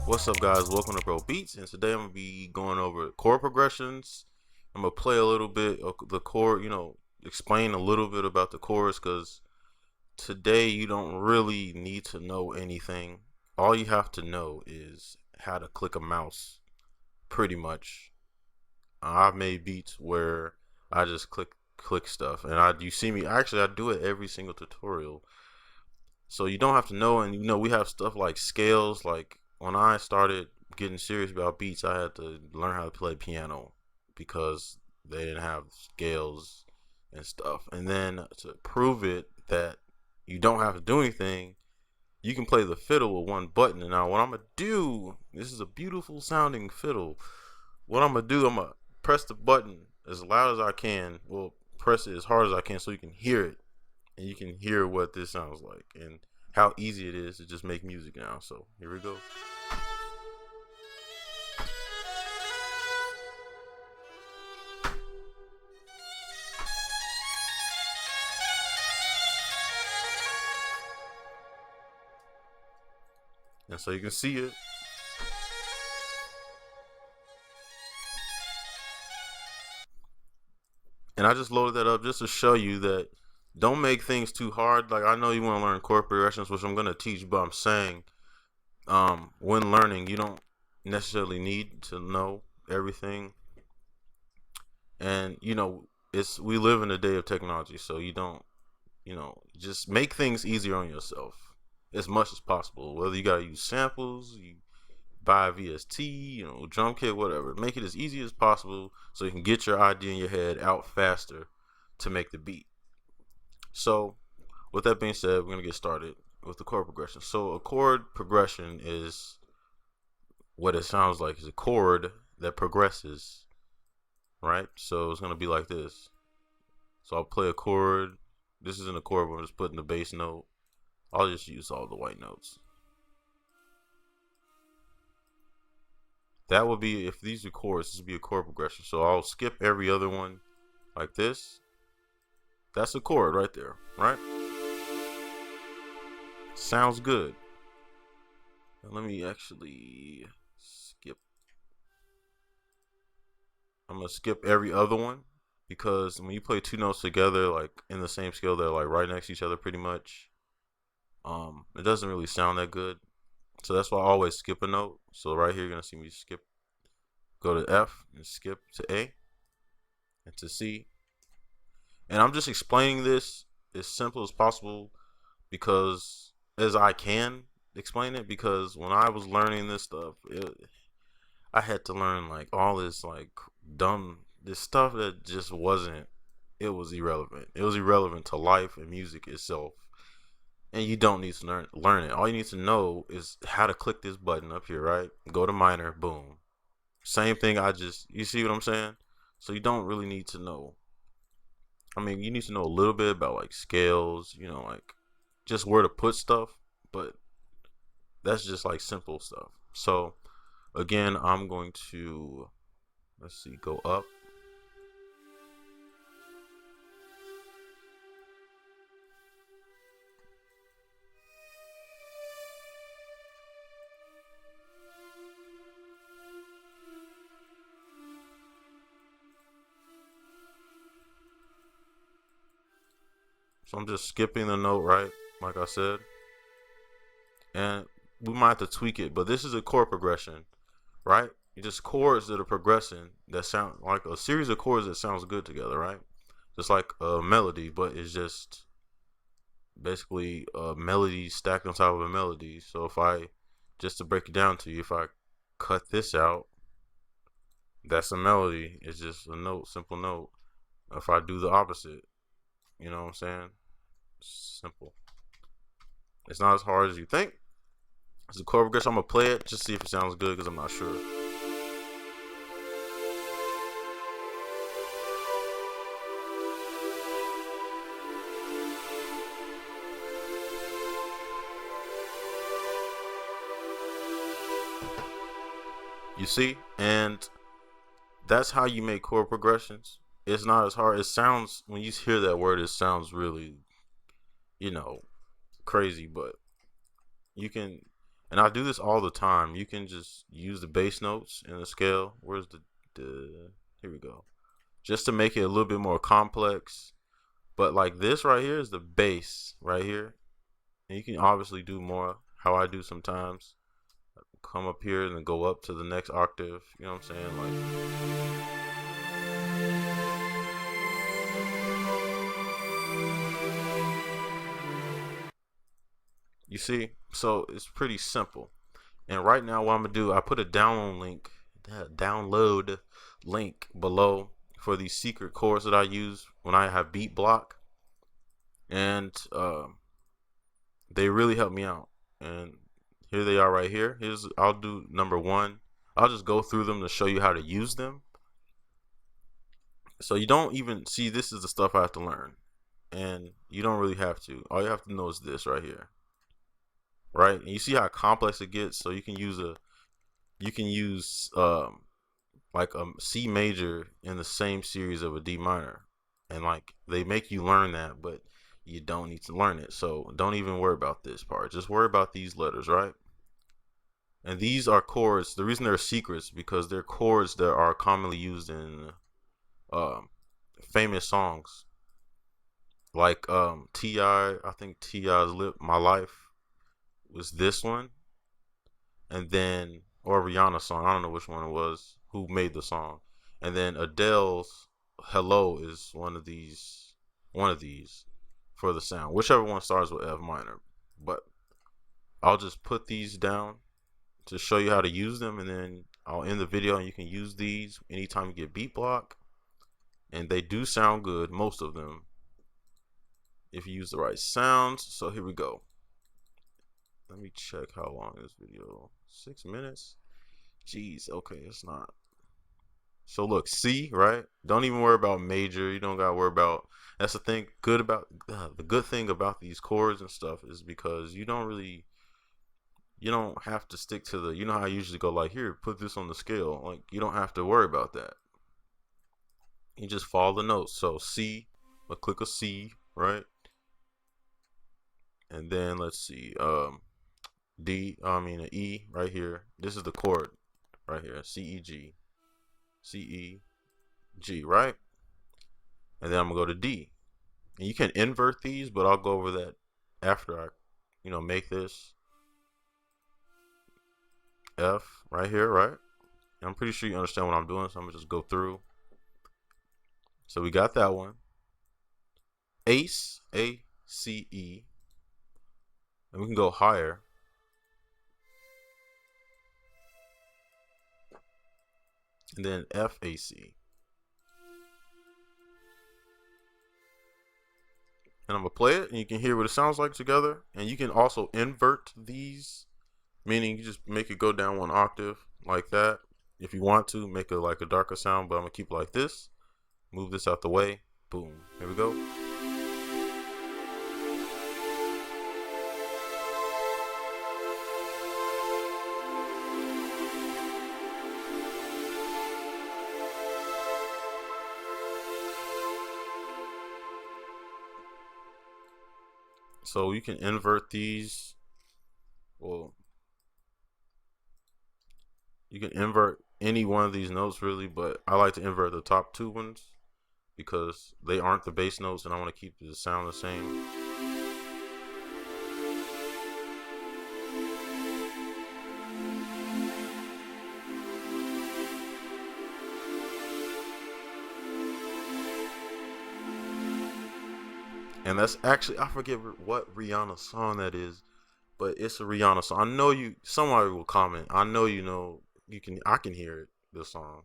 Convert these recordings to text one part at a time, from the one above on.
What's up, guys? Welcome to Pro Beats, and today I'm gonna be going over chord progressions. I'm gonna play a little bit of the chord, explain a little bit about the chords, because today you don't really need to know anything. All you have to know is how to click a mouse, pretty much. I've made beats where I just click stuff, and you see me. Actually, I do it every single tutorial. So you don't have to know, and we have stuff like scales. Like when I started getting serious about beats, I had to learn how to play piano because they didn't have scales and stuff. And then to prove it that you don't have to do anything, you can play the fiddle with one button. And now what I'm gonna do, this is a beautiful sounding fiddle. What I'm gonna do, I'm gonna press the button as loud as I can. Well, press it as hard as I can so you can hear it, and you can hear what this sounds like and how easy it is to just make music now. So here we go. And so you can see it. And I just loaded that up just to show you that don't make things too hard. Like, I know you want to learn chord progressions, which I'm going to teach, but I'm saying when learning, you don't necessarily need to know everything. And we live in a day of technology, so you don't, just make things easier on yourself as much as possible. Whether you gotta use samples, you buy a VST, drum kit, whatever. Make it as easy as possible so you can get your idea in your head out faster to make the beat. So with that being said, we're gonna get started with the chord progression. So a chord progression is what it sounds like. Is a chord that progresses, right? So it's gonna be like this. So I'll play a chord. This isn't a chord, but I'm just putting the bass note. I'll just use all the white notes. That would be, if these are chords, this would be a chord progression. So I'll skip every other one like this. That's a chord right there, right? Sounds good. Now let me actually skip. I'm gonna skip every other one because when you play two notes together, like in the same scale, they're like right next to each other pretty much. It doesn't really sound that good. So that's why I always skip a note. So right here, you're gonna see me skip, go to F and skip to A and to C. And I'm just explaining this as simple as possible because as I can explain it, because when I was learning this stuff, I had to learn like all this like this stuff that just wasn't, it was irrelevant. It was irrelevant to life and music itself. And you don't need to learn it. All you need to know is how to click this button up here, right? Go to minor, boom. Same thing. You see what I'm saying? So you don't really need to know. I mean, you need to know a little bit about like scales, like just where to put stuff, but that's just like simple stuff. So again, I'm going to, let's see, go up. So I'm just skipping the note, right? Like I said. And we might have to tweak it, but this is a chord progression, right? Just chords that are progressing that sound like a series of chords that sounds good together, right? Just like a melody, but it's just basically a melody stacked on top of a melody. So if I, just to break it down to you, if I cut this out, that's a melody. It's just a note, simple note. If I do the opposite, you know what I'm saying? Simple. It's not as hard as you think. It's a chord progression. I'm gonna play it just see if it sounds good because I'm not sure. You see, and that's how you make chord progressions. It's not as hard. It sounds, when you hear that word, it sounds really, crazy, but you can, And I do this all the time. You can just use the bass notes in the scale. Where's the here we go. Just to make it a little bit more complex. But like this right here is the bass right here. And you can obviously do more how I do sometimes. Come up here and then go up to the next octave. You know what I'm saying? Like, you see? So it's pretty simple. And right now what I'm gonna do, I put a download link below for these secret chords that I use when I have beat block. And they really help me out. And here they are right here. I'll do number one. I'll just go through them to show you how to use them. So you don't even see, this is the stuff I have to learn. And you don't really have to. All you have to know is this right here. Right? And you see how complex it gets. So you can use like a C major in the same series of a D minor. And like they make you learn that, but you don't need to learn it. So don't even worry about this part. Just worry about these letters, right? And these are chords. The reason they're secrets because they're chords that are commonly used in famous songs. Like T.I., I think T.I.'s My Life was this one. And then, or Rihanna song, I don't know which one it was, who made the song. And then Adele's Hello is one of these for the sound. Whichever one starts with F minor. But I'll just put these down to show you how to use them, and then I'll end the video and you can use these anytime you get beat block. And they do sound good, most of them, if you use the right sounds. So here we go. Let me check how long is this video. 6 minutes? Jeez, okay, it's not. So look, C, right? Don't even worry about major. You don't gotta worry about. That's the thing. The good thing about these chords and stuff is because you don't have to stick to the. You know how I usually go like, here, put this on the scale. Like you don't have to worry about that. You just follow the notes. So C, I'll click a C, right? And then let's see, an E right here. This is the chord right here. C E G. C E G, right? And then I'm gonna go to D. And you can invert these, but I'll go over that after I, make this F right here, right? And I'm pretty sure you understand what I'm doing, so I'm gonna just go through. So we got that one. Ace, A-C-E. And we can go higher. And then F-A-C. And I'm going to play it, and you can hear what it sounds like together. And you can also invert these, meaning you just make it go down one octave like that. If you want to, make it like a darker sound, but I'm going to keep it like this. Move this out the way. Boom. Here we go. So you can invert these. Well, you can invert any one of these notes really, but I like to invert the top two ones because they aren't the bass notes and I want to keep the sound the same. And that's actually, I forget what Rihanna song that is, but it's a Rihanna song. I know somebody will comment. I know I can hear it, the song.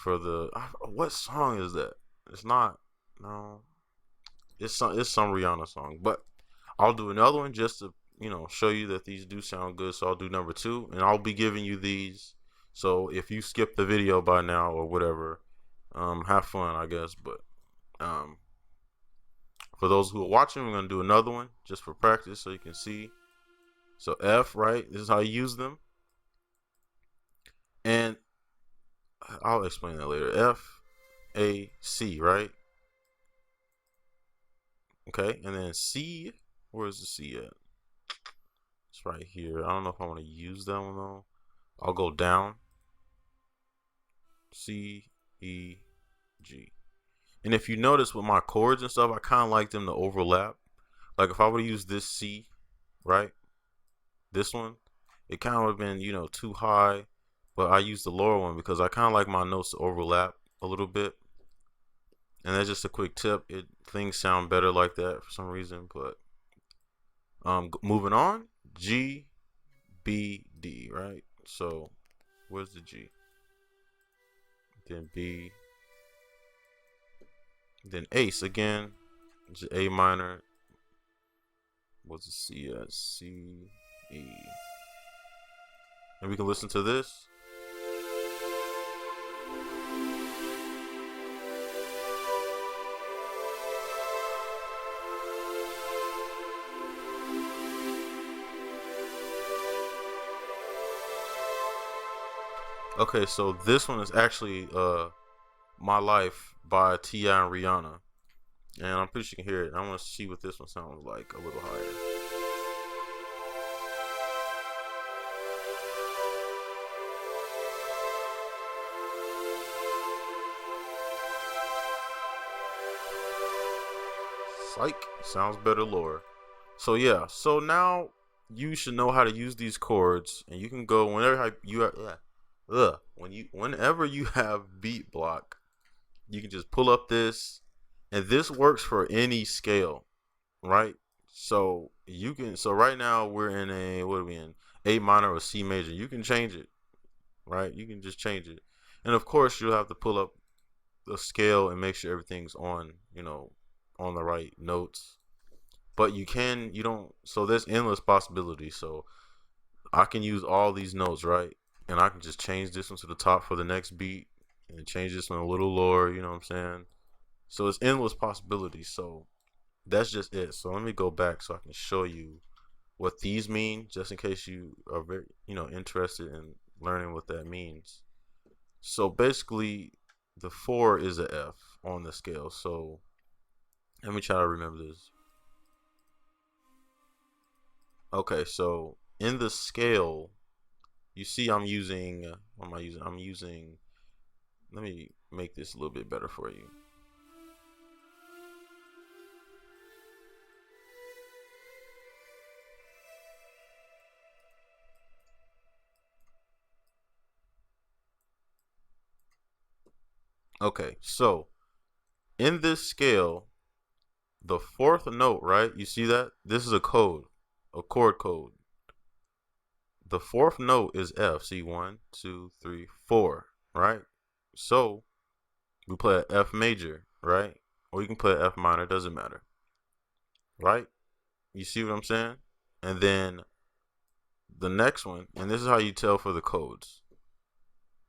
What song is that? It's not, no, it's some Rihanna song, but I'll do another one just to, show you that these do sound good. So I'll do number 2 and I'll be giving you these. So if you skip the video by now or whatever, have fun, I guess. But, for those who are watching, we're going to do another one just for practice so you can see. So F, right? This is how you use them. And I'll explain that later. F, A, C, right? Okay. And then C, where's the C at? It's right here. I don't know if I want to use that one though. I'll go down. C, E, G. And if you notice with my chords and stuff, I kind of like them to overlap. Like if I would use this C, right? This one, it kind of would have been, too high. But I use the lower one because I kind of like my notes to overlap a little bit. And that's just a quick tip. Things sound better like that for some reason. But moving on, G, B, D, right? So where's the G? Then B, then Ace again. Just A minor. What's the C at? C, E. And we can listen to this. Okay, so this one is actually My Life by T.I. and Rihanna. And I'm pretty sure you can hear it. I want to see what this one sounds like a little higher. Psych. Sounds better lower. So yeah, so now you should know how to use these chords, and you can go whenever whenever you have beat block, you can just pull up this, and this works for any scale, right? So right now we're in what are we in? A minor or C major. You can change it, right? You can just change it, and of course you'll have to pull up the scale and make sure everything's on the right notes. But you don't. So there's endless possibilities. So I can use all these notes, right? And I can just change this one to the top for the next beat and change this one a little lower, you know what I'm saying? So it's endless possibilities. So that's just it. So let me go back so I can show you what these mean, just in case you are very, interested in learning what that means. So basically, the 4 is a F on the scale. So let me try to remember this. Okay, so in the scale, you see I'm using, what am I using? I'm using, let me make this a little bit better for you. Okay, so in this scale, the 4th note, right? You see that? This is a code, a chord code. The 4th note is F. See, 1, 2, 3, 4, right? So we play an F major, right? Or you can play an F minor, doesn't matter, right? You see what I'm saying? And then the next one, and this is how you tell for the codes.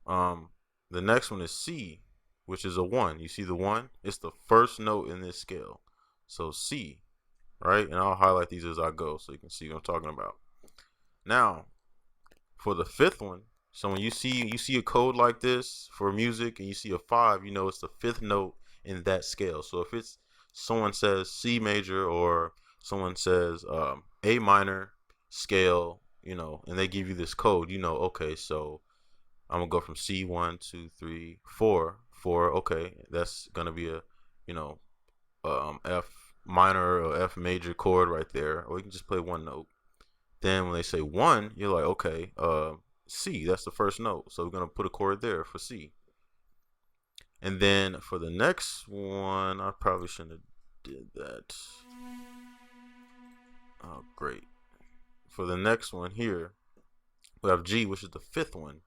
The next one is C, which is a 1. You see the 1? It's the first note in this scale. So C, right? And I'll highlight these as I go so you can see what I'm talking about. Now, for the 5th one, so when you see a code like this for music and you see a 5, you know it's the 5th note in that scale. So if it's someone says C major or someone says A minor scale, and they give you this code, okay, so I'm gonna go from C 1, 2, 3, 4, 4. Okay, that's gonna be a F minor or F major chord right there, or you can just play one note. Then when they say 1, you're like, okay, C, that's the first note, so we're gonna put a chord there for C. And then for the next one, I probably shouldn't have did that. Oh, great. For the next one here, we have G, which is the 5th one.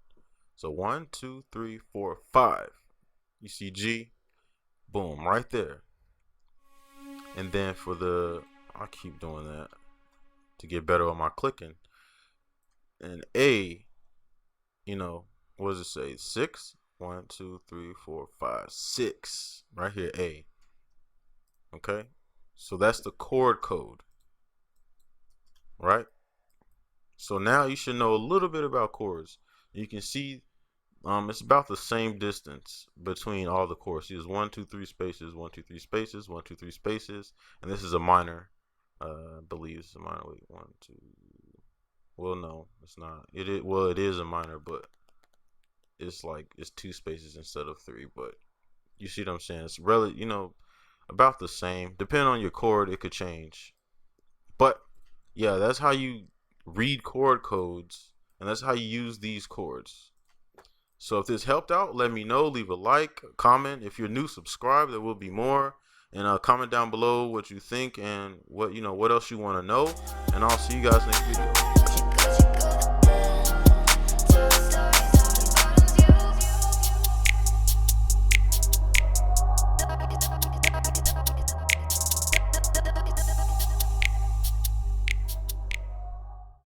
So 1, 2, 3, 4, 5. You see G, boom, right there. And then I keep doing that to get better on my clicking. And A, what does it say? 6? 1, 2, 3, 4, 5, 6. Right here, A. Okay? So that's the chord code. Right? So now you should know a little bit about chords. You can see it's about the same distance between all the chords. See, there's 1, 2, 3 spaces, 1, 2, 3 spaces, 1, 2, 3 spaces, and this is a minor. I believe it's a minor. Wait, 1, 2. Well, no, it's not. Well, it is a minor, but it's like it's two spaces instead of three. But you see what I'm saying? It's really, about the same. Depending on your chord, it could change. But yeah, that's how you read chord codes, and that's how you use these chords. So if this helped out, let me know. Leave a like, comment. If you're new, subscribe. There will be more. And comment down below what you think and what else you want to know. And I'll see you guys next video.